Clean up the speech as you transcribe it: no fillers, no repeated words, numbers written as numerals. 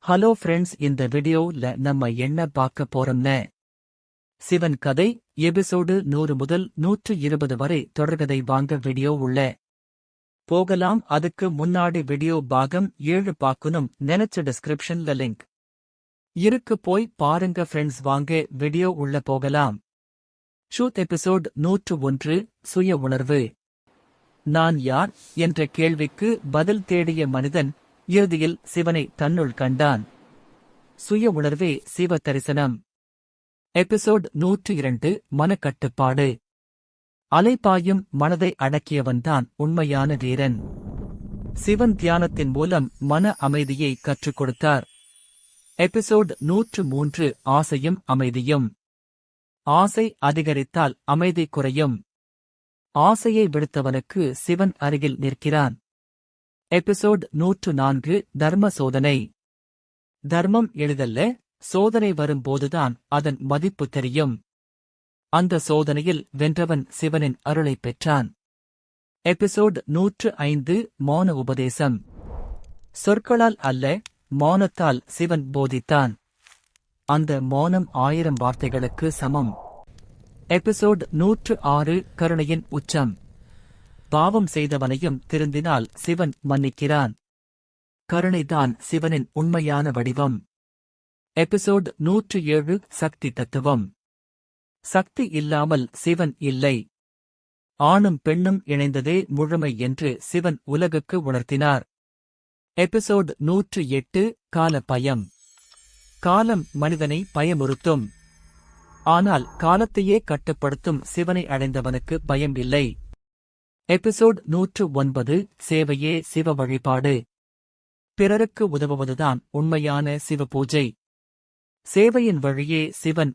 Hello friends, இந்த வீடியோல நம்ம என்ன பார்க்க போறோம்னு சிவன் கதை எபிசோடு 100 முதல் 120 வரை தொடர்கதை வாங்க வீடியோ உள்ள போகலாம். அதுக்கு முன்னாடி வீடியோ பாகம் 7 பார்க்கணும் நினைச்ச டிஸ்கிரிப்ஷன்ல லிங்க் இருக்கு, போய் பாருங்க ஃப்ரெண்ட்ஸ். வாங்க வீடியோ உள்ள போகலாம். ஷூட் எபிசோட் 101 சுய உணர்வு. நான் யார் என்ற கேள்விக்கு பதில் தேடிய மனிதன் இறுதியில் சிவனை தன்னுள் கண்டான். சுய உணர்வே சிவ தரிசனம். எபிசோட் 102 மனக்கட்டுப்பாடு. அலைபாயும் மனதை அடக்கியவன்தான் உண்மையான வீரன். சிவன் தியானத்தின் மூலம் மன அமைதியை கற்றுக் கொடுத்தார். எபிசோட் 103 ஆசையும் அமைதியும். ஆசை அதிகரித்தால் அமைதி குறையும். ஆசையை விடுத்தவனுக்கு சிவன் அருகில் நிற்கிறான். எபிசோட் 104 தர்ம சோதனை. தர்மம் எளிதல்ல, சோதனை வரும்போதுதான் அதன் மதிப்பு தெரியும். அந்த சோதனையில் வென்றவன் சிவனின் அருளைப் பெற்றான். எபிசோட் 105 மௌன உபதேசம். சொற்களால் அல்ல, மௌனத்தால் சிவன் போதித்தான். அந்த மௌனம் 1000 வார்த்தைகளுக்கு சமம். எபிசோட் 106 கருணையின் உச்சம். பாவம் செய்தவனையும் திருந்தினால் சிவன் மன்னிக்கிறான். கருணைதான் சிவனின் உண்மையான வடிவம். எபிசோட் 107 சக்தி தத்துவம். சக்தி இல்லாமல் சிவன் இல்லை. ஆணும் பெண்ணும் இணைந்ததே முழுமை என்று சிவன் உலகுக்கு உணர்த்தினார். எபிசோட் 108 கால பயம். காலம் மனிதனை பயமுறுத்தும். ஆனால் காலத்தையே கட்டுப்படுத்தும் சிவனை அடைந்தவனுக்கு பயம் இல்லை. எபிசோட் 109 சேவையே சிவ வழிபாடு. பிறருக்கு உதவுவதுதான் உண்மையான சிவ பூஜை. சேவையின் வழியே சிவன்